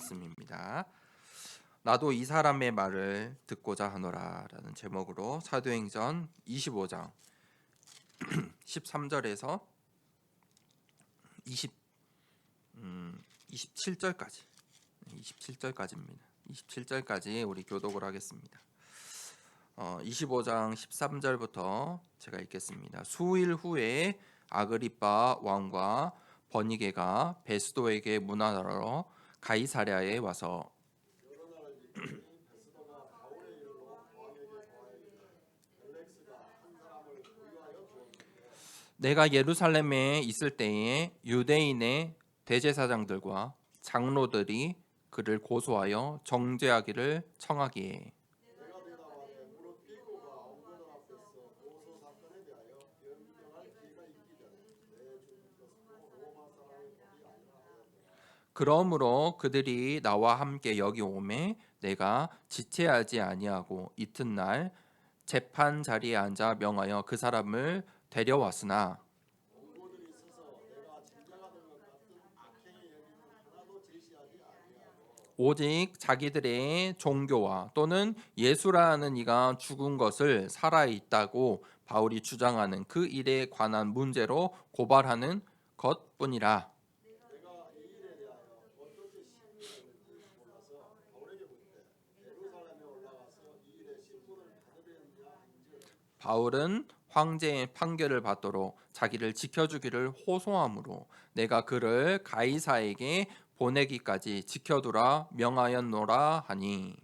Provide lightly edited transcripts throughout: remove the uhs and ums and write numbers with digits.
말씀입니다. 나도 이 사람의 말을 듣고자 하노라 라는 제목으로 사도행전 25장 13절에서 27절까지입니다. 27절까지 우리 교독을 하겠습니다. 25장 13절부터 제가 읽겠습니다. 수일 후에 아그리빠 왕과 버니게가 베스도에게 문안하러 가이사랴에 와서 내가 예루살렘에 있을 때에 유대인의 대제사장들과 장로들이 그를 고소하여 정죄하기를 청하기에 그러므로 그들이 나와 함께 여기 오매 내가 지체하지 아니하고 이튿날 재판 자리에 앉아 명하여 그 사람을 데려왔으나 오직 자기들의 종교와 또는 예수라는 이가 죽은 것을 살아있다고 바울이 주장하는 그 일에 관한 문제로 고발하는 것뿐이라. 바울은 황제의 판결을 받도록 자기를 지켜주기를 호소하므로 내가 그를 가이사에게 보내기까지 지켜두라 명하였노라 하니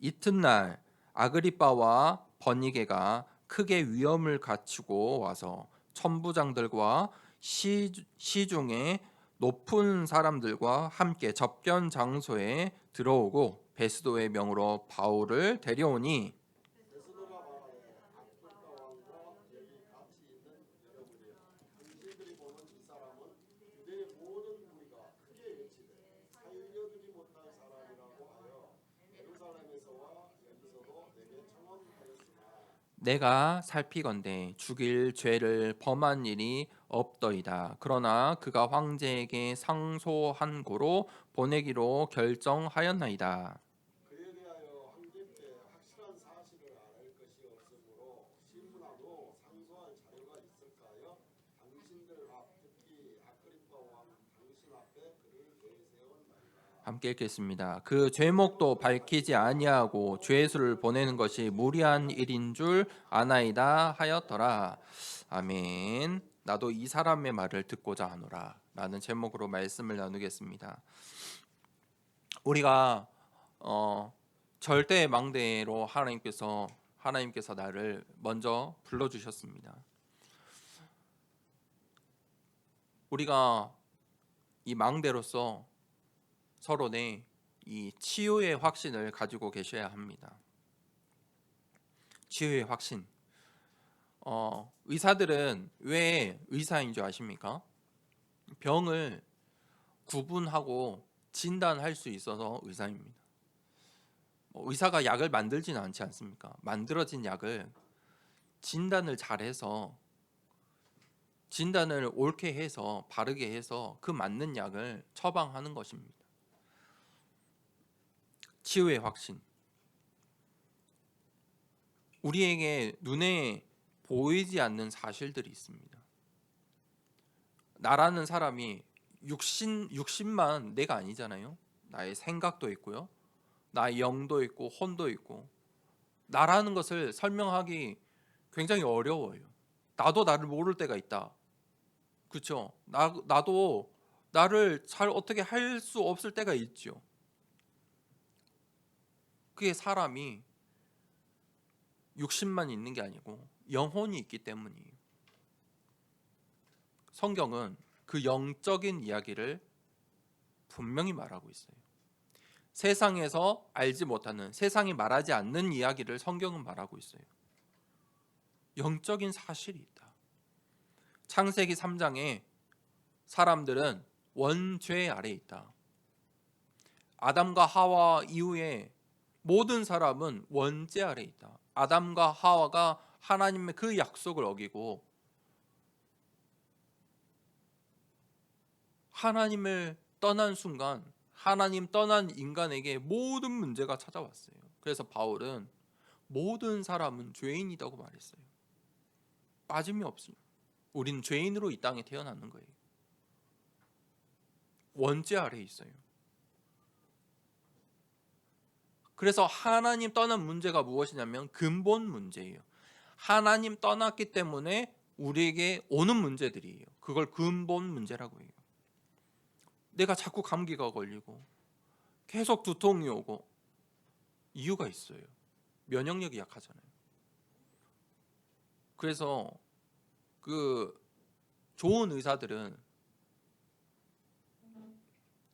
이튿날 아그리빠와 버니게가 크게 위험을 갖추고 와서 천부장들과 시중의 높은 사람들과 함께 접견 장소에 들어오고 베스도의 명으로 바울을 데려오니 내가 살피건대 죽일 죄를 범한 일이 없더이다. 그러나 그가 황제에게 상소한 고로 보내기로 결정하였나이다. 함께 읽겠습니다. 그 죄목도 밝히지 아니하고 죄수를 보내는 것이 무리한 일인 줄 아나이다 하였더라. 아멘. 나도 이 사람의 말을 듣고자 하노라 라는 제목으로 말씀을 나누겠습니다. 우리가 절대의 망대로 하나님께서 나를 먼저 불러주셨습니다. 우리가 이 망대로서 서로 이 치유의 확신을 가지고 계셔야 합니다. 치유의 확신. 의사들은 왜 의사인 줄 아십니까? 병을 구분하고 진단할 수 있어서 의사입니다. 의사가 약을 만들지는 않지 않습니까? 만들어진 약을 진단을 잘해서 진단을 옳게 해서 바르게 해서 그 맞는 약을 처방하는 것입니다. 치유의 확신. 우리에게 눈에 보이지 않는 사실들이 있습니다. 나라는 사람이 육신만 내가 아니잖아요. 나의 생각도 있고요. 나의 영도 있고 혼도 있고. 나라는 것을 설명하기 굉장히 어려워요. 나도 나를 모를 때가 있다. 그렇죠? 나도 나를 잘 어떻게 할 수 없을 때가 있죠. 그게 사람이 육신만 있는 게 아니고 영혼이 있기 때문이에요. 성경은 그 영적인 이야기를 분명히 말하고 있어요. 세상에서 알지 못하는, 세상이 말하지 않는 이야기를 성경은 말하고 있어요. 영적인 사실이 있다. 창세기 3장에 사람들은 원죄 아래에 있다. 아담과 하와 이후에 모든 사람은 원죄 아래에 있다. 아담과 하와가 하나님의 그 약속을 어기고 하나님을 떠난 순간 하나님 떠난 인간에게 모든 문제가 찾아왔어요. 그래서 바울은 모든 사람은 죄인이라고 말했어요. 빠짐이 없어요. 우리는 죄인으로 이 땅에 태어나는 거예요. 원죄 아래에 있어요. 그래서 하나님 떠난 문제가 무엇이냐면 근본 문제예요. 하나님 떠났기 때문에 우리에게 오는 문제들이에요. 그걸 근본 문제라고 해요. 내가 자꾸 감기가 걸리고 계속 두통이 오고 이유가 있어요. 면역력이 약하잖아요. 그래서 그 좋은 의사들은,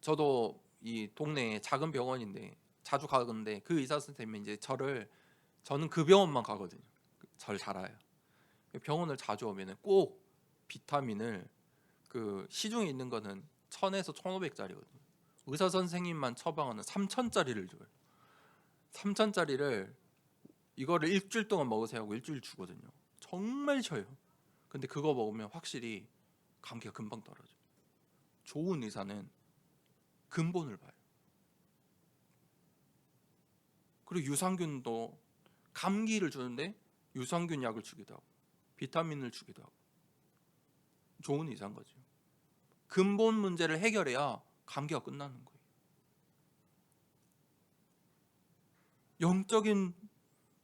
저도 이 동네에 작은 병원인데 자주 가는데 그 의사 선생님이 이제 저는 그 병원만 가거든요. 절 잘 알아요. 병원을 자주 오면은 꼭 비타민을, 그 시중에 있는 거는 1000에서 1500짜리거든요. 의사 선생님만 처방하는 3000짜리를 줘요. 3000짜리를 이거를 일주일 동안 먹으세요 하고 일주일 주거든요. 정말 쉬어요. 근데 그거 먹으면 확실히 감기가 금방 떨어져요. 좋은 의사는 근본을 봐요. 그리고 유산균도 감기를 주는데 유산균 약을 주기도 하고 비타민을 주기도 하고 좋은 의사인 거죠. 근본 문제를 해결해야 감기가 끝나는 거예요. 영적인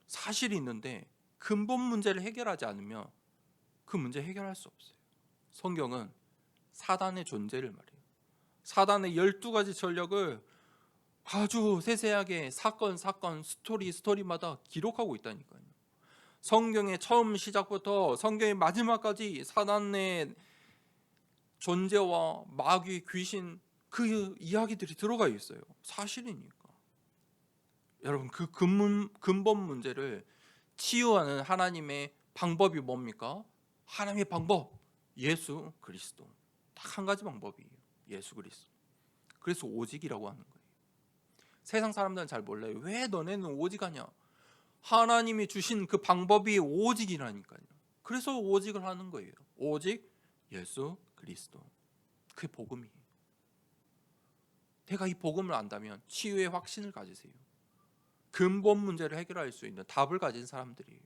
사실이 있는데 근본 문제를 해결하지 않으면 그 문제 해결할 수 없어요. 성경은 사단의 존재를 말해요. 사단의 12가지 전력을 아주 세세하게 사건 스토리마다 기록하고 있다니까요. 성경의 처음 시작부터 성경의 마지막까지 사단의 존재와 마귀, 귀신, 그 이야기들이 들어가 있어요. 사실이니까. 여러분, 그 근본 문제를 치유하는 하나님의 방법이 뭡니까? 하나님의 방법, 예수 그리스도. 딱 한 가지 방법이에요. 예수 그리스도. 그래서 오직이라고 하는 거예요. 세상 사람들은 잘 몰라요. 왜 너네는 오직 하냐? 하나님이 주신 그 방법이 오직이라니까요. 그래서 오직을 하는 거예요. 오직 예수 그리스도. 그게 복음이에요. 내가 이 복음을 안다면 치유의 확신을 가지세요. 근본 문제를 해결할 수 있는 답을 가진 사람들이에요.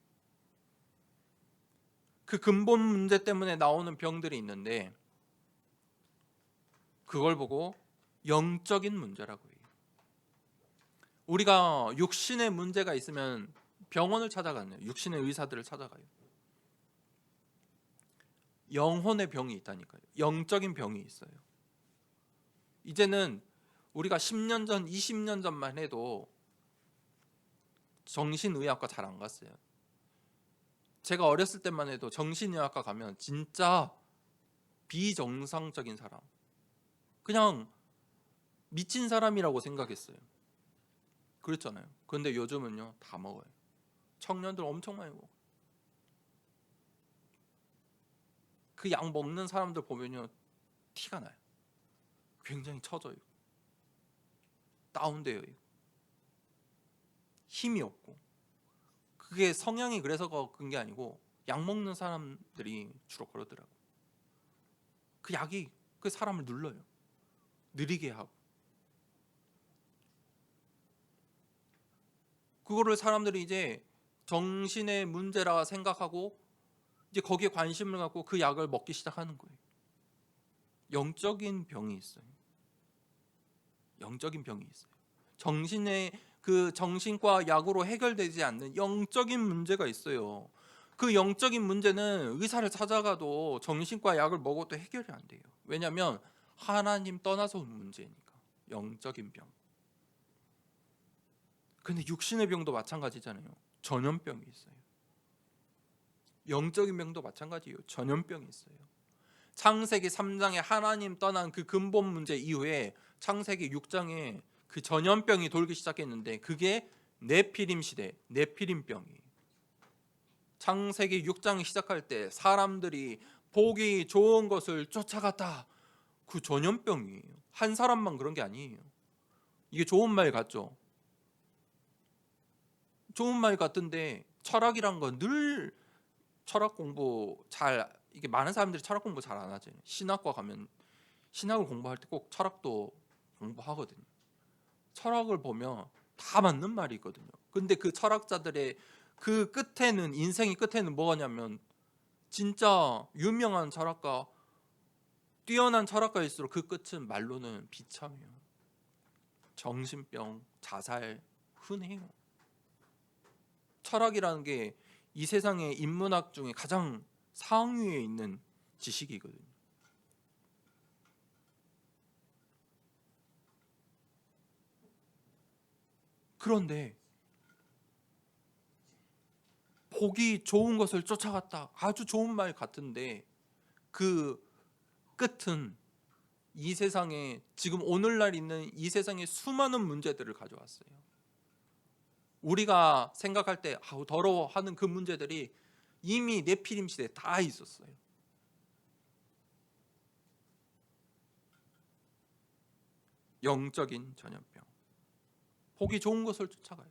그 근본 문제 때문에 나오는 병들이 있는데 그걸 보고 영적인 문제라고 해요. 우리가 육신의 문제가 있으면 병원을 찾아가요. 육신의 의사들을 찾아가요. 영혼의 병이 있다니까요. 영적인 병이 있어요. 이제는 우리가 10년 전, 20년 전만 해도 정신의학과 잘 안 갔어요. 제가 어렸을 때만 해도 정신의학과 가면 진짜 비정상적인 사람, 그냥 미친 사람이라고 생각했어요. 그랬잖아요. 그런데 요즘은요, 다 먹어요. 청년들 엄청 많이 먹어요. 그 약 먹는 사람들 보면요, 티가 나요. 굉장히 처져요. 다운돼요. 힘이 없고. 그게 성향이 그래서 그런 게 아니고 약 먹는 사람들이 주로 그러더라고요. 그 약이 그 사람을 눌러요. 느리게 하고. 그거를 사람들이 이제 정신의 문제라 생각하고 이제 거기에 관심을 갖고 그 약을 먹기 시작하는 거예요. 영적인 병이 있어요. 영적인 병이 있어요. 정신의 그 정신과 약으로 해결되지 않는 영적인 문제가 있어요. 그 영적인 문제는 의사를 찾아가도 정신과 약을 먹어도 해결이 안 돼요. 왜냐하면 하나님 떠나서 온 문제니까. 영적인 병. 근데 육신의 병도 마찬가지잖아요. 전염병이 있어요. 영적인 병도 마찬가지예요. 전염병이 있어요. 창세기 3장에 하나님 떠난 그 근본 문제 이후에 창세기 6장에 그 전염병이 돌기 시작했는데 그게 네피림 시대, 네피림병이. 창세기 6장이 시작할 때 사람들이 보기 좋은 것을 쫓아갔다. 그 전염병이에요. 한 사람만 그런 게 아니에요. 이게 좋은 말 같죠? 좋은 말 같은데 철학이란 건 늘 철학 공부 잘 이게 많은 사람들이 철학 공부 잘 안 하죠. 신학과 가면 신학을 공부할 때 꼭 철학도 공부하거든요. 철학을 보면 다 맞는 말이 있거든요. 근데 그 철학자들의 그 끝에는 인생의 끝에는 뭐냐면 진짜 유명한 철학가 뛰어난 철학가일수록 그 끝은 말로는 비참해요. 정신병, 자살, 흔해요. 철학이라는 게 이 세상의 인문학 중에 가장 상위에 있는 지식이거든요. 그런데 보기 좋은 것을 쫓아갔다. 아주 좋은 말 같은데 그 끝은 이 세상에 지금 오늘날 있는 이 세상의 수많은 문제들을 가져왔어요. 우리가 생각할 때 아우 더러워 하는 그 문제들이 이미 네피림 시대에 다 있었어요. 영적인 전염병. 보기 좋은 것을 쫓아가요.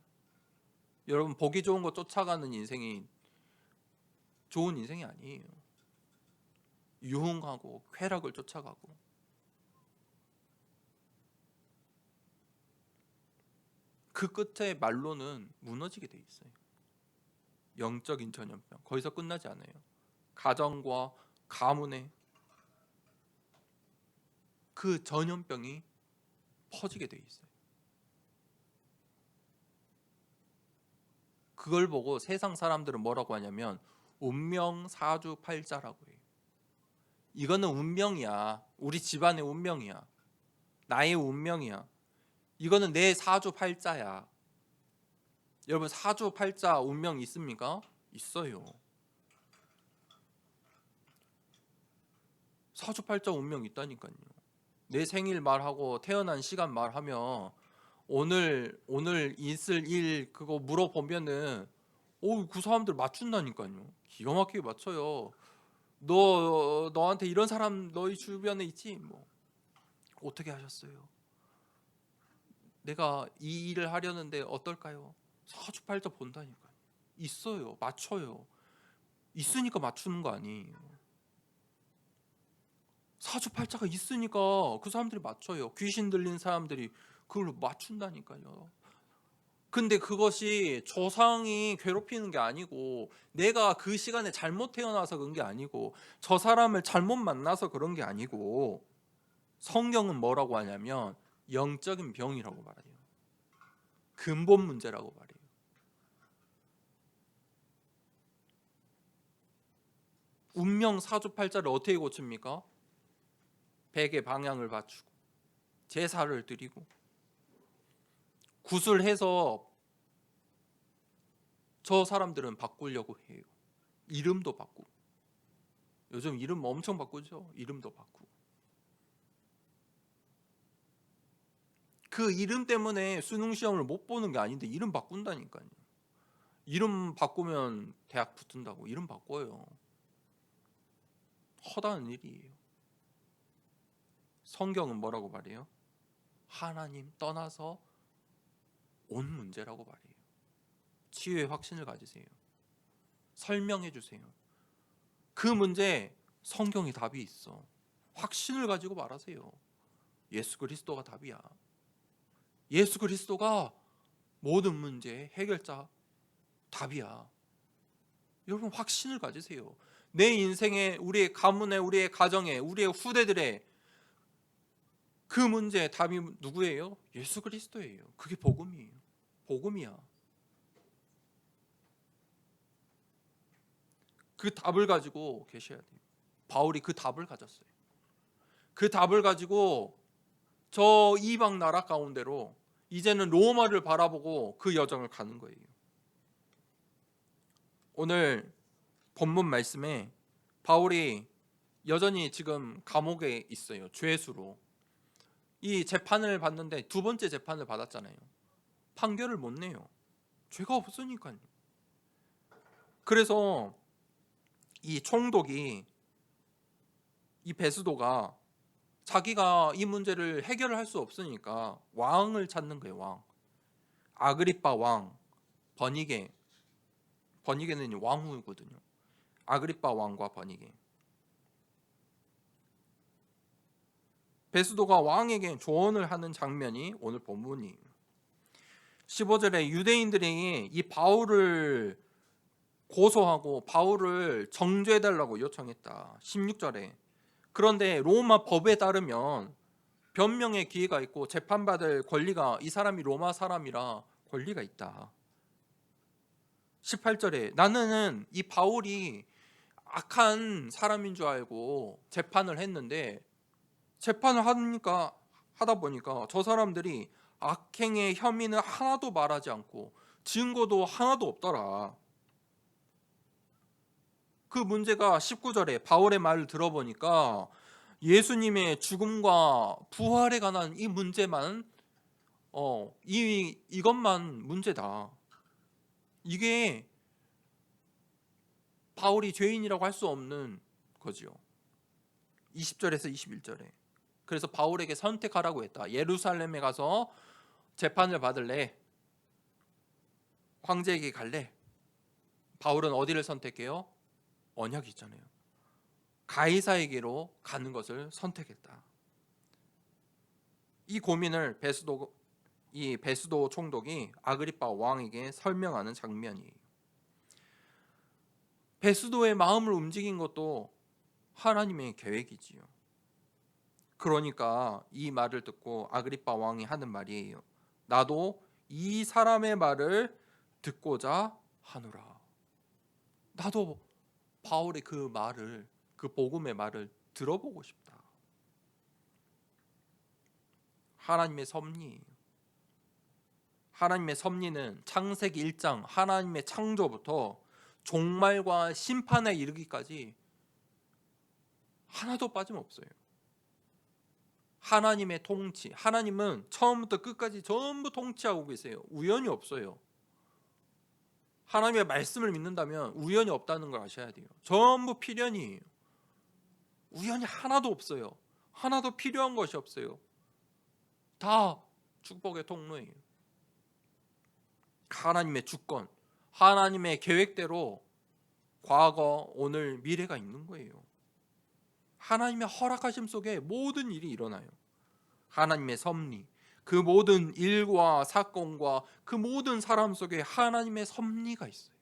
여러분 보기 좋은 것 쫓아가는 인생이 좋은 인생이 아니에요. 유흥하고 쾌락을 쫓아가고 그 끝에 말로는 무너지게 돼 있어요. 영적인 전염병. 거기서 끝나지 않아요. 가정과 가문에 그 전염병이 퍼지게 돼 있어요. 그걸 보고 세상 사람들은 뭐라고 하냐면 운명사주팔자라고 해요. 이거는 운명이야. 우리 집안의 운명이야. 나의 운명이야. 이거는 내 사주팔자야. 여러분 사주팔자 운명 있습니까? 있어요. 사주팔자 운명 있다니까요. 내 생일 말하고 태어난 시간 말하면 오늘 있을 일 그거 물어보면은 그 사람들 맞춘다니까요. 기가 막히게 맞춰요. 너한테 이런 사람 너희 주변에 있지? 뭐 어떻게 하셨어요? 내가 이 일을 하려는데 어떨까요? 사주팔자 본다니까요. 있어요. 맞춰요. 있으니까 맞추는 거 아니에요. 사주팔자가 있으니까 그 사람들이 맞춰요. 귀신 들린 사람들이 그걸로 맞춘다니까요. 근데 그것이 조상이 괴롭히는 게 아니고 내가 그 시간에 잘못 태어나서 그런 게 아니고 저 사람을 잘못 만나서 그런 게 아니고 성경은 뭐라고 하냐면 영적인 병이라고 말해요. 근본 문제라고 말해요. 운명 사주팔자를 어떻게 고칩니까? 백의 방향을 맞추고 제사를 드리고 구슬해서 저 사람들은 바꾸려고 해요. 이름도 바꾸고 요즘 이름 엄청 바꾸죠. 이름도 바꾸고 그 이름 때문에 수능 시험을 못 보는 게 아닌데 이름 바꾼다니까요. 이름 바꾸면 대학 붙은다고 이름 바꿔요. 허다한 일이에요. 성경은 뭐라고 말해요? 하나님 떠나서 온 문제라고 말해요. 치유의 확신을 가지세요. 설명해 주세요. 그 문제 성경이 답이 있어. 확신을 가지고 말하세요. 예수 그리스도가 답이야. 예수 그리스도가 모든 문제의 해결자 답이야. 여러분 확신을 가지세요. 내 인생에 우리의 가문에 우리의 가정에 우리의 후대들의 그 문제의 답이 누구예요? 예수 그리스도예요. 그게 복음이에요. 복음이야. 그 답을 가지고 계셔야 돼요. 바울이 그 답을 가졌어요. 그 답을 가지고 저 이방 나라 가운데로 이제는 로마를 바라보고 그 여정을 가는 거예요. 오늘 본문 말씀에 바울이 여전히 지금 감옥에 있어요. 죄수로. 이 재판을 받는데 두 번째 재판을 받았잖아요. 판결을 못 내요. 죄가 없으니까요. 그래서 이 총독이 이 베스도가 자기가 이 문제를 해결을 할 수 없으니까 왕을 찾는 거예요. 왕. 아그리빠 왕. 버니게는 왕후거든요. 아그리빠 왕과 버니게. 베스도가 왕에게 조언을 하는 장면이 오늘 본문이에요. 15절에 유대인들이 이 바울을 고소하고 바울을 정죄해달라고 요청했다. 16절에 그런데 로마 법에 따르면 변명의 기회가 있고 재판받을 권리가, 이 사람이 로마 사람이라 권리가 있다. 18절에 나는 이 바울이 악한 사람인 줄 알고 재판을 했는데, 재판을 하다 보니까 저 사람들이 악행의 혐의는 하나도 말하지 않고 증거도 하나도 없더라. 그 문제가 19절에 바울의 말을 들어보니까 예수님의 죽음과 부활에 관한 이 문제만 이것만 문제다. 이게 바울이 죄인이라고 할 수 없는 거지요. 20절에서 21절에 그래서 바울에게 선택하라고 했다. 예루살렘에 가서 재판을 받을래? 황제에게 갈래? 바울은 어디를 선택해요? 언약이 있잖아요. 가이사에게로 가는 것을 선택했다. 이 고민을 베스도 총독이 아그리빠 왕에게 설명하는 장면이에요. 베스도의 마음을 움직인 것도 하나님의 계획이지요. 그러니까 이 말을 듣고 아그리빠 왕이 하는 말이에요. 나도 이 사람의 말을 듣고자 하노라. 나도 바울의 그 말을, 그 복음의 말을 들어보고 싶다. 하나님의 섭리예요. 하나님의 섭리는 창세기 1장 하나님의 창조부터 종말과 심판에 이르기까지 하나도 빠짐없어요. 하나님의 통치, 하나님은 처음부터 끝까지 전부 통치하고 계세요. 우연이 없어요. 하나님의 말씀을 믿는다면 우연이 없다는 걸 아셔야 돼요. 전부 필연이에요. 우연이 하나도 없어요. 하나도 필요한 것이 없어요. 다 축복의 통로예요. 하나님의 주권, 하나님의 계획대로 과거, 오늘, 미래가 있는 거예요. 하나님의 허락하심 속에 모든 일이 일어나요. 하나님의 섭리, 그 모든 일과 사건과 그 모든 사람 속에 하나님의 섭리가 있어요.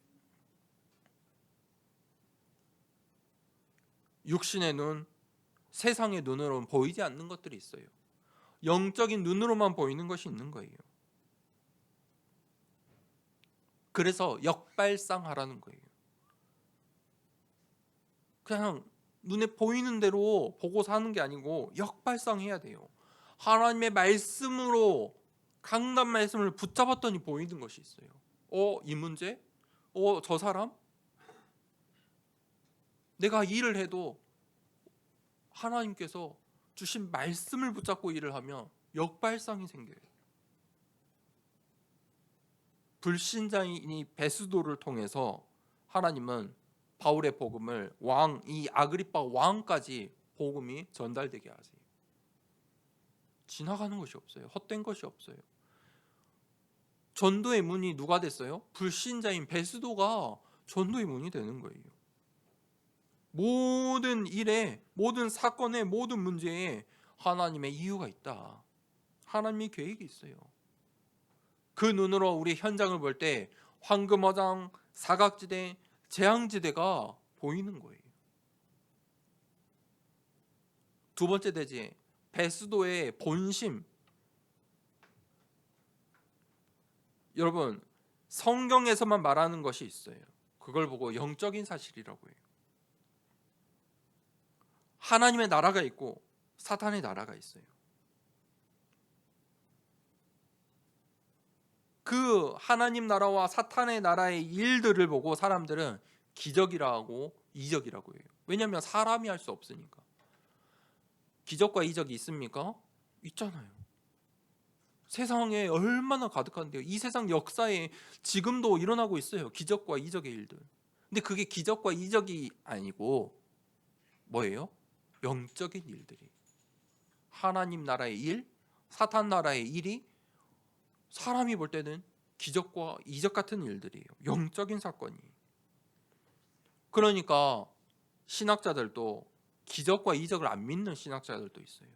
육신의 눈, 세상의 눈으로는 보이지 않는 것들이 있어요. 영적인 눈으로만 보이는 것이 있는 거예요. 그래서 역발상하라는 거예요. 그냥 눈에 보이는 대로 보고 사는 게 아니고 역발상해야 돼요. 하나님의 말씀으로 강단 말씀을 붙잡았더니 보이는 것이 있어요. 이 문제? 저 사람? 내가 일을 해도 하나님께서 주신 말씀을 붙잡고 일을 하면 역발상이 생겨요. 불신자인이 베스도를 통해서 하나님은 바울의 복음을 이 아그리빠 왕까지 복음이 전달되게 하세요. 지나가는 것이 없어요. 헛된 것이 없어요. 전도의 문이 누가 됐어요? 불신자인 베스도가 전도의 문이 되는 거예요. 모든 일에, 모든 사건에, 모든 문제에 하나님의 이유가 있다. 하나님의 계획이 있어요. 그 눈으로 우리 현장을 볼 때 황금어장, 사각지대, 재앙지대가 보이는 거예요. 두 번째 대지, 베스도의 본심. 여러분, 성경에서만 말하는 것이 있어요. 그걸 보고 영적인 사실이라고 해요. 하나님의 나라가 있고 사탄의 나라가 있어요. 그 하나님 나라와 사탄의 나라의 일들을 보고 사람들은 기적이라 하고 이적이라고 해요. 왜냐하면 사람이 할 수 없으니까. 기적과 이적이 있습니까? 있잖아요. 세상에 얼마나 가득한데요. 이 세상 역사에 지금도 일어나고 있어요. 기적과 이적의 일들. 근데 그게 기적과 이적이 아니고 뭐예요? 영적인 일들이. 하나님 나라의 일, 사탄 나라의 일이 사람이 볼 때는 기적과 이적 같은 일들이에요. 영적인 사건이. 그러니까 신학자들도 기적과 이적을 안 믿는 신학자들도 있어요.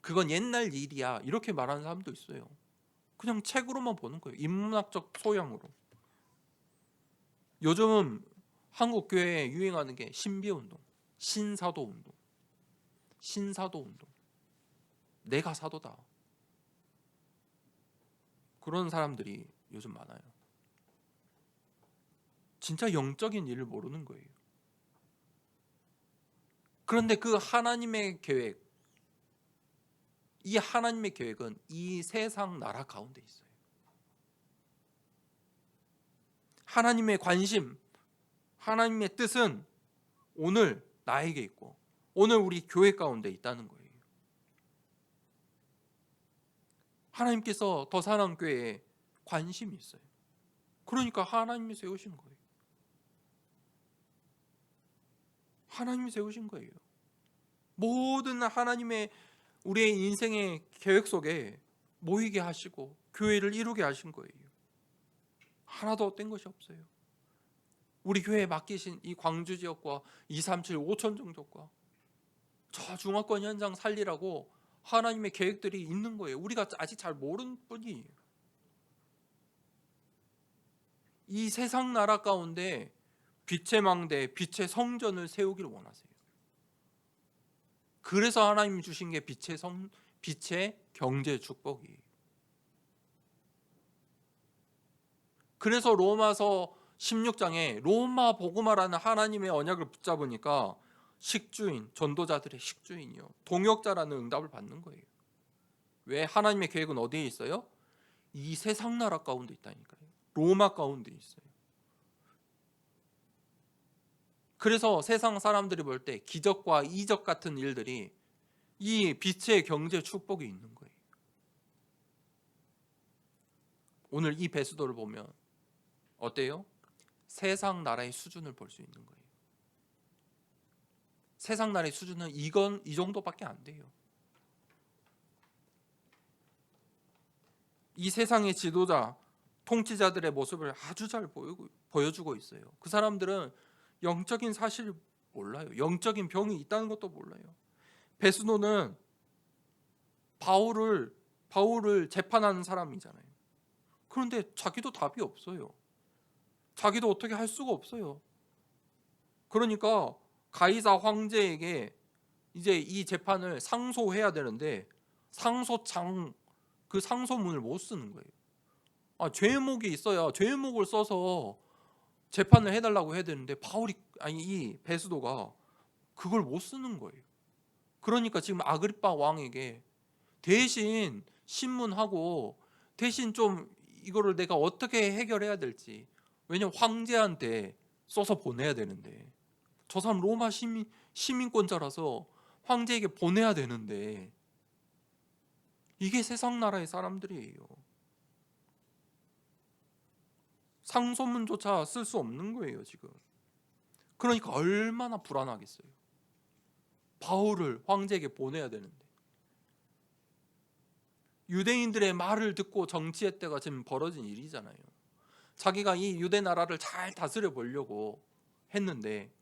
그건 옛날 일이야 이렇게 말하는 사람도 있어요. 그냥 책으로만 보는 거예요. 인문학적 소양으로. 요즘은 한국 교회에 유행하는 게 신비운동, 신사도운동, 신사도운동. 내가 사도다. 그런 사람들이 요즘 많아요. 진짜 영적인 일을 모르는 거예요. 그런데 그 하나님의 계획, 이 하나님의 계획은 이 세상 나라 가운데 있어요. 하나님의 관심, 하나님의 뜻은 오늘 나에게 있고 오늘 우리 교회 가운데 있다는 거예요. 하나님께서 더 사랑교회에 관심이 있어요. 그러니까 하나님이 세우신 거예요. 하나님이 세우신 거예요. 모든 하나님의 우리의 인생의 계획 속에 모이게 하시고 교회를 이루게 하신 거예요. 하나도 헛된 것이 없어요. 우리 교회에 맡기신 이 광주 지역과 237 5천 정도과 저 중화권 현장 살리라고 하나님의 계획들이 있는 거예요. 우리가 아직 잘 모르는 뿐이에요. 이 세상 나라 가운데 빛의 망대, 빛의 성전을 세우기를 원하세요. 그래서 하나님이 주신 게 빛의 경제 축복이에요. 그래서 로마서 16장에 로마 복음화라는 하나님의 언약을 붙잡으니까 식주인, 전도자들의 식주인이요, 동역자라는 응답을 받는 거예요. 왜? 하나님의 계획은 어디에 있어요? 이 세상 나라 가운데 있다니까요. 로마 가운데 있어요. 그래서 세상 사람들이 볼 때 기적과 이적 같은 일들이 이 빛의 경제 축복이 있는 거예요. 오늘 이 배수도를 보면 어때요? 세상 나라의 수준을 볼 수 있는 거예요. 세상 나라의 수준은 이 정도밖에 안 돼요. 이 세상의 지도자, 통치자들의 모습을 아주 잘 보여주고 있어요. 그 사람들은 영적인 사실을 몰라요. 영적인 병이 있다는 것도 몰라요. 베스노는 바울을 재판하는 사람이잖아요. 그런데 자기도 답이 없어요. 자기도 어떻게 할 수가 없어요. 그러니까 가이사 황제에게 이제 이 재판을 상소해야 되는데 상소장 그 상소문을 못 쓰는 거예요. 죄목이 있어야 죄목을 써서 재판을 해달라고 해야 되는데 이 베스도가 그걸 못 쓰는 거예요. 그러니까 지금 아그리빠 왕에게 대신 신문하고 대신 좀 이거를 내가 어떻게 해결해야 될지, 왜냐면 황제한테 써서 보내야 되는데 저 사람 로마 시민권자라서 황제에게 보내야 되는데 이게 세상 나라의 사람들이에요. 상소문조차 쓸 수 없는 거예요 지금. 그러니까 얼마나 불안하겠어요. 바울을 황제에게 보내야 되는데 유대인들의 말을 듣고 정치했다가 지금 벌어진 일이잖아요. 자기가 이 유대 나라를 잘 다스려 보려고 했는데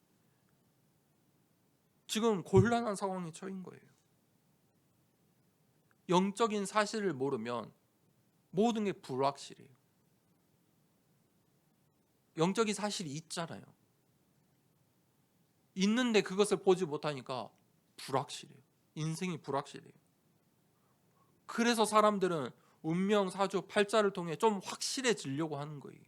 지금 곤란한 상황에 처인 거예요. 영적인 사실을 모르면 모든 게 불확실해요. 영적인 사실이 있잖아요. 있는데 그것을 보지 못하니까 불확실해요. 인생이 불확실해요. 그래서 사람들은 운명, 사주, 팔자를 통해 좀 확실해지려고 하는 거예요.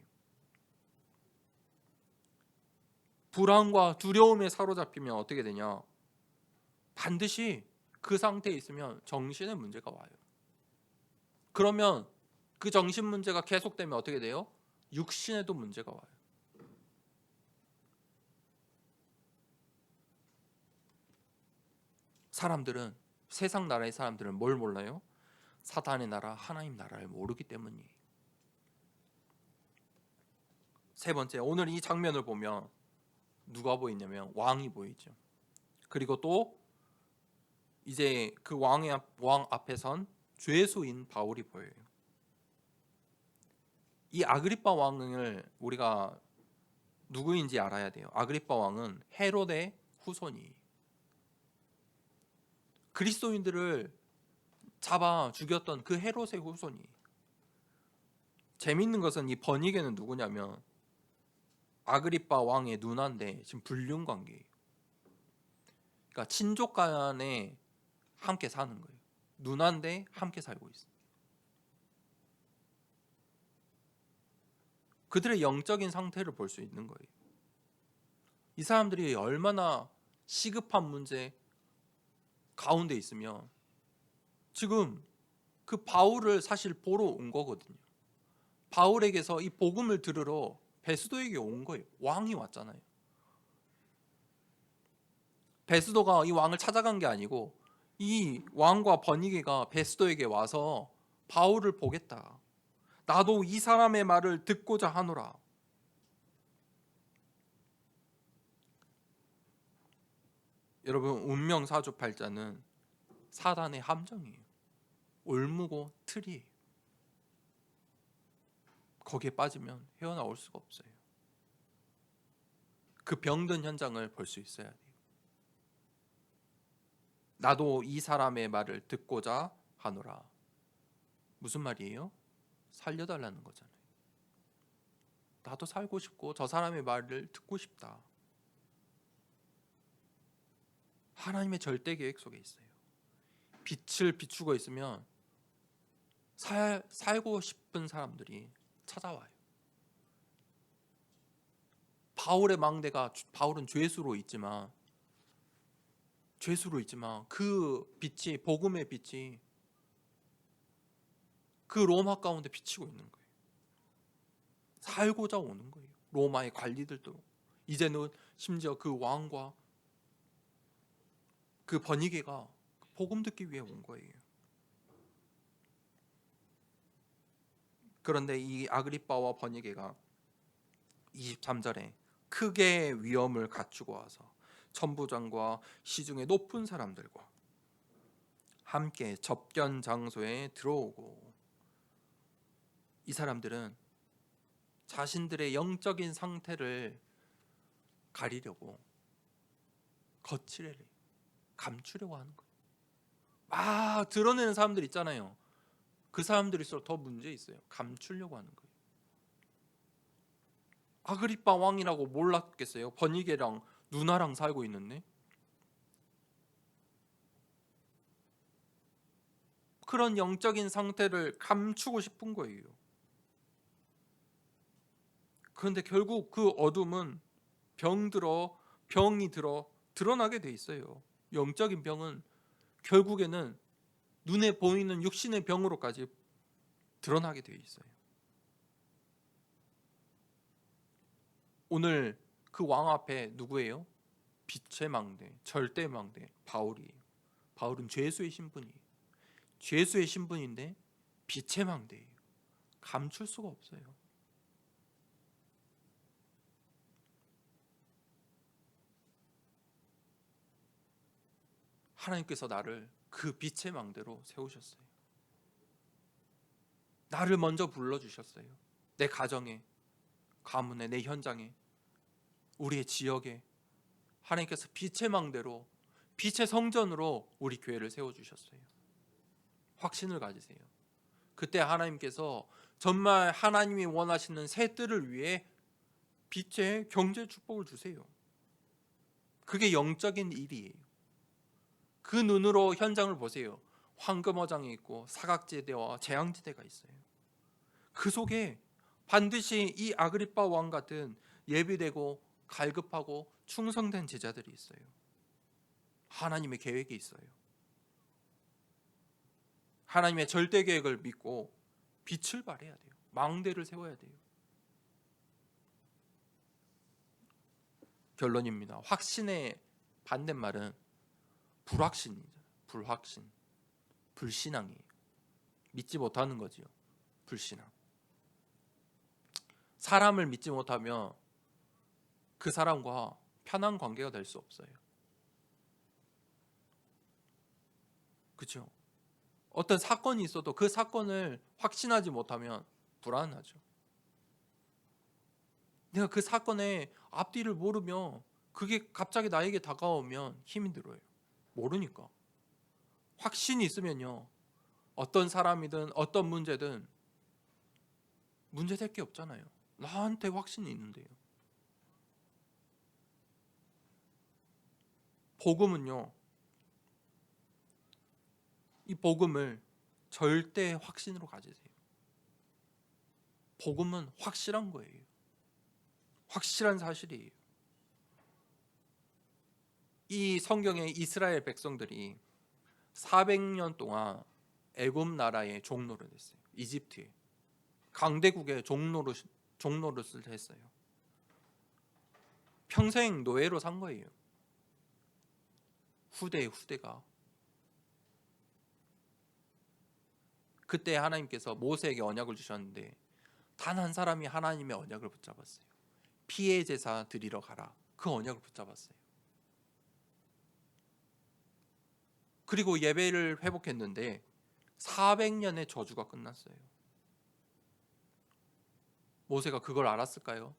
불안과 두려움에 사로잡히면 어떻게 되냐? 반드시 그 상태에 있으면 정신의 문제가 와요. 그러면 그 정신 문제가 계속되면 어떻게 돼요? 육신에도 문제가 와요. 세상 나라의 사람들은 뭘 몰라요? 사탄의 나라, 하나님 나라를 모르기 때문이에요. 세 번째, 오늘 이 장면을 보면 누가 보이냐면 왕이 보이죠. 그리고 또 이제 그 왕 앞에 선 죄수인 바울이 보여요. 이 아그리빠 왕을 우리가 누구인지 알아야 돼요. 아그리빠 왕은 헤롯의 후손이 그리스도인들을 잡아 죽였던 그 헤롯의 후손이. 재밌는 것은 이 버니게는 누구냐면 아그리빠 왕의 누나인데 지금 불륜 관계예요. 그러니까 친족 간에 함께 사는 거예요. 누나인데 함께 살고 있어요. 그들의 영적인 상태를 볼 수 있는 거예요. 이 사람들이 얼마나 시급한 문제 가운데 있으면 지금 그 바울을 사실 보러 온 거거든요. 바울에게서 이 복음을 들으러 베스도에게 온 거예요. 왕이 왔잖아요. 베스도가 이 왕을 찾아간 게 아니고 이 왕과 버니게가 베스도에게 와서 바울을 보겠다. 나도 이 사람의 말을 듣고자 하노라. 여러분, 운명 사주팔자는 사단의 함정이에요. 올무고 틀이에요. 거기에 빠지면 헤어나올 수가 없어요. 그 병든 현장을 볼 수 있어야 돼요. 나도 이 사람의 말을 듣고자 하노라. 무슨 말이에요? 살려달라는 거잖아요. 나도 살고 싶고 저 사람의 말을 듣고 싶다. 하나님의 절대 계획 속에 있어요. 빛을 비추고 있으면 살고 싶은 사람들이 찾아와요. 바울의 망대가, 바울은 죄수로 있지만 그 빛이, 복음의 빛이 그 로마 가운데 비치고 있는 거예요. 살고자 오는 거예요. 로마의 관리들도 이제는 심지어 그 왕과 그 버니게가 복음 듣기 위해 온 거예요. 그런데 이 아그리빠와 버니게가 23절에 크게 위엄을 갖추고 와서 천부장과 시중의 높은 사람들과 함께 접견 장소에 들어오고, 이 사람들은 자신들의 영적인 상태를 가리려고 거칠애를 감추려고 하는 거예요. 막 드러내는 사람들 있잖아요. 그 사람들일수록 더 문제 있어요. 감추려고 하는 거예요. 아그리빠 왕이라고 몰랐겠어요? 버니게랑 누나랑 살고 있는데. 그런 영적인 상태를 감추고 싶은 거예요. 그런데 결국 그 어둠은 병이 들어 드러나게 돼 있어요. 영적인 병은 결국에는 눈에 보이는 육신의 병으로까지 드러나게 돼 있어요. 오늘 그 왕 앞에 누구예요? 빛의 망대, 절대 망대, 바울이에요. 바울은 죄수의 신분이에요. 죄수의 신분인데 빛의 망대예요. 감출 수가 없어요. 하나님께서 나를 그 빛의 망대로 세우셨어요. 나를 먼저 불러주셨어요. 내 가정에, 가문에, 내 현장에, 우리의 지역에 하나님께서 빛의 망대로, 빛의 성전으로 우리 교회를 세워주셨어요. 확신을 가지세요. 그때 하나님께서 정말 하나님이 원하시는 새 뜰을 위해 빛의 경제 축복을 주세요. 그게 영적인 일이에요. 그 눈으로 현장을 보세요. 황금어장이 있고 사각지대와 재앙지대가 있어요. 그 속에 반드시 이 아그리빠 왕 같은 예비되고 갈급하고 충성된 제자들이 있어요. 하나님의 계획이 있어요. 하나님의 절대 계획을 믿고 빛을 발해야 돼요. 망대를 세워야 돼요. 결론입니다. 확신의 반대말은 불확신이죠. 불확신, 불신앙이에요. 믿지 못하는 거지요. 불신앙. 사람을 믿지 못하면 그 사람과 편한 관계가 될 수 없어요. 그렇죠? 어떤 사건이 있어도 그 사건을 확신하지 못하면 불안하죠. 내가 그 사건의 앞뒤를 모르며 그게 갑자기 나에게 다가오면 힘이 들어요. 모르니까. 확신이 있으면요, 어떤 사람이든 어떤 문제든 문제될 게 없잖아요. 나한테 확신이 있는데요. 복음은요, 이 복음을 절대 확신으로 가지세요. 복음은 확실한 거예요. 확실한 사실이에요. 이 성경의 이스라엘 백성들이 400년 동안 애굽 나라의 종노릇 했어요. 이집트에 강대국의 종노릇을 했어요. 평생 노예로 산 거예요. 후대가. 그때 하나님께서 모세에게 언약을 주셨는데 단 한 사람이 하나님의 언약을 붙잡았어요. 피의 제사 드리러 가라. 그 언약을 붙잡았어요. 그리고 예배를 회복했는데 400년의 저주가 끝났어요. 모세가 그걸 알았을까요?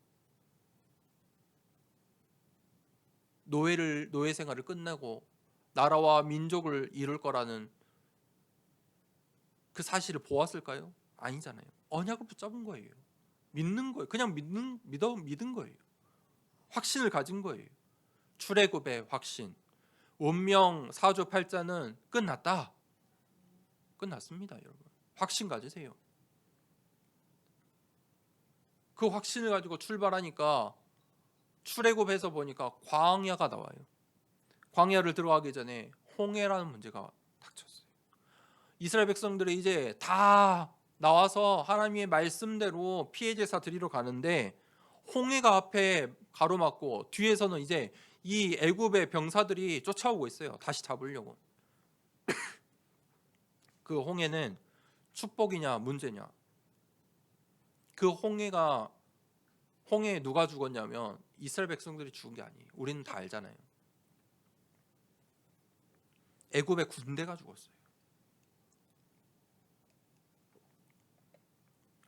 노예 생활을 끝내고 나라와 민족을 이룰 거라는 그 사실을 보았을까요? 아니잖아요. 언약을 붙잡은 거예요. 믿는 거예요. 그냥 믿은 거예요. 확신을 가진 거예요. 출애굽의 확신. 운명 사조 팔자는 끝났다. 끝났습니다, 여러분. 확신 가지세요. 그 확신을 가지고 출발하니까 출애굽에서 보니까 광야가 나와요. 광야를 들어가기 전에 홍해라는 문제가 닥쳤어요. 이스라엘 백성들이 이제 다 나와서 하나님의 말씀대로 피해 제사 드리러 가는데 홍해가 앞에 가로막고 뒤에서는 이제 이 애굽의 병사들이 쫓아오고 있어요. 다시 잡으려고. 그 홍해는 축복이냐 문제냐. 그 홍해에 누가 죽었냐면 이스라엘 백성들이 죽은 게 아니에요. 우리는 다 알잖아요. 애굽의 군대가 죽었어요.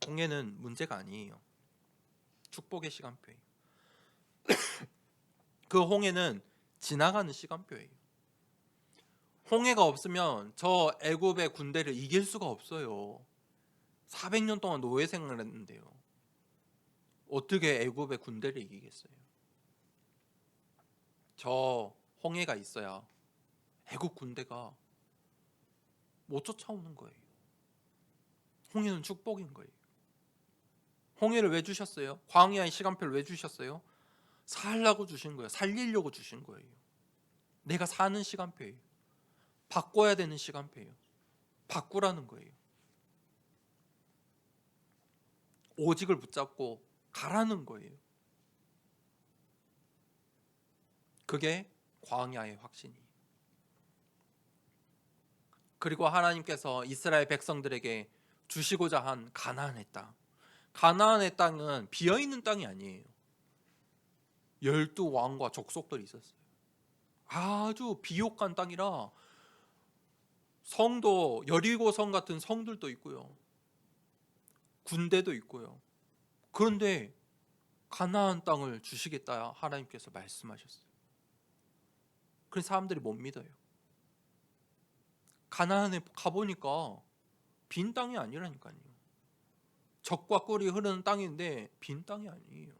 홍해는 문제가 아니에요. 축복의 시간표예요. 그 홍해는 지나가는 시간표예요. 홍해가 없으면 저 애굽의 군대를 이길 수가 없어요. 400년 동안 노예 생활을 했는데요. 어떻게 애굽의 군대를 이기겠어요? 저 홍해가 있어야 애굽 군대가 못 쫓아오는 거예요. 홍해는 축복인 거예요. 홍해를 왜 주셨어요? 광야의 시간표를 왜 주셨어요? 살라고 주신 거예요. 살리려고 주신 거예요. 내가 사는 시간표예요. 바꿔야 되는 시간표예요. 바꾸라는 거예요. 오직을 붙잡고 가라는 거예요. 그게 광야의 확신이에요. 그리고 하나님께서 이스라엘 백성들에게 주시고자 한 가나안의 땅. 가나안의 땅은 비어있는 땅이 아니에요. 12왕과 족속들이 있었어요. 아주 비옥한 땅이라 성도 여리고성 같은 성들도 있고요. 군대도 있고요. 그런데 가나안 땅을 주시겠다 하나님께서 말씀하셨어요. 그래서 사람들이 못 믿어요. 가나안에 가보니까 빈 땅이 아니라니까요. 젖과 꿀이 흐르는 땅인데 빈 땅이 아니에요.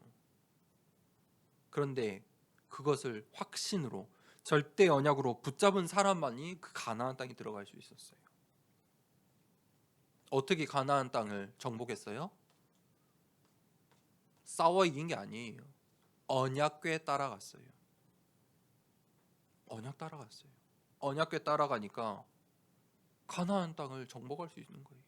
그런데 그것을 확신으로 절대 언약으로 붙잡은 사람만이 그 가나안 땅에 들어갈 수 있었어요. 어떻게 가나안 땅을 정복했어요? 싸워 이긴 게 아니에요. 언약궤에 따라갔어요. 언약 따라갔어요. 언약궤 따라가니까 가나안 땅을 정복할 수 있는 거예요.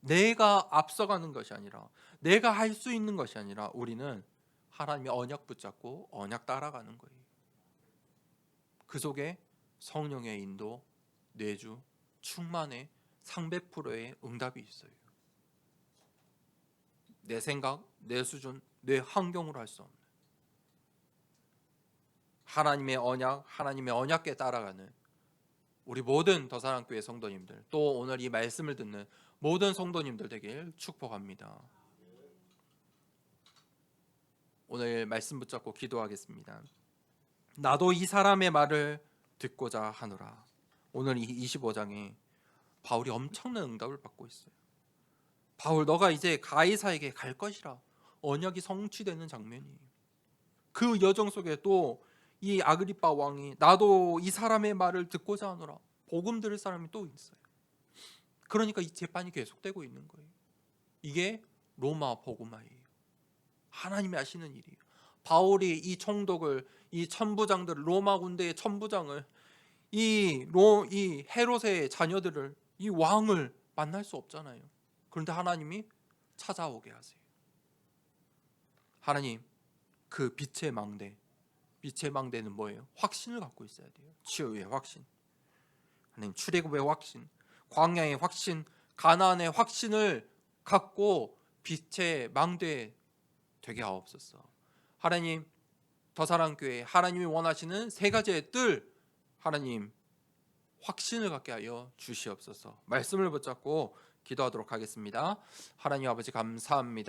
내가 앞서가는 것이 아니라 내가 할 수 있는 것이 아니라 우리는 하나님의 언약 붙잡고 언약 따라가는 거예요. 그 속에 성령의 인도, 내주, 충만의 300%의 응답이 있어요. 내 생각, 내 수준, 내 환경으로 할 수 없는 하나님의 언약, 하나님의 언약에 따라가는 우리 모든 더사랑교회 성도님들, 또 오늘 이 말씀을 듣는 모든 성도님들 되길 축복합니다. 오늘 말씀 붙잡고 기도하겠습니다. 나도 이 사람의 말을 듣고자 하노라. 오늘 이 25장에 바울이 엄청난 응답을 받고 있어요. 바울, 너가 이제 가이사에게 갈 것이라. 언약이 성취되는 장면이에요. 그 여정 속에 또 이 아그리빠 왕이 나도 이 사람의 말을 듣고자 하노라. 복음 들을 사람이 또 있어요. 그러니까 이 재판이 계속되고 있는 거예요. 이게 로마 복음화예요. 하나님이 하시는 일이에요. 바울이 이 총독을, 이 천부장들을, 로마 군대의 천부장을, 이 헤롯의 자녀들을, 이 왕을 만날 수 없잖아요. 그런데 하나님이 찾아오게 하세요. 하나님, 그 빛의 망대는 뭐예요? 확신을 갖고 있어야 돼요. 치유의 확신, 하나님 출애굽의 확신, 광야의 확신, 가나안의 확신을 갖고 빛의 망대 되게 하옵소서. 하나님, 더사랑교회 하나님이 원하시는 세 가지의 뜰, 하나님 확신을 갖게 하여 주시옵소서. 말씀을 붙잡고 기도하도록 하겠습니다. 하나님 아버지 감사합니다.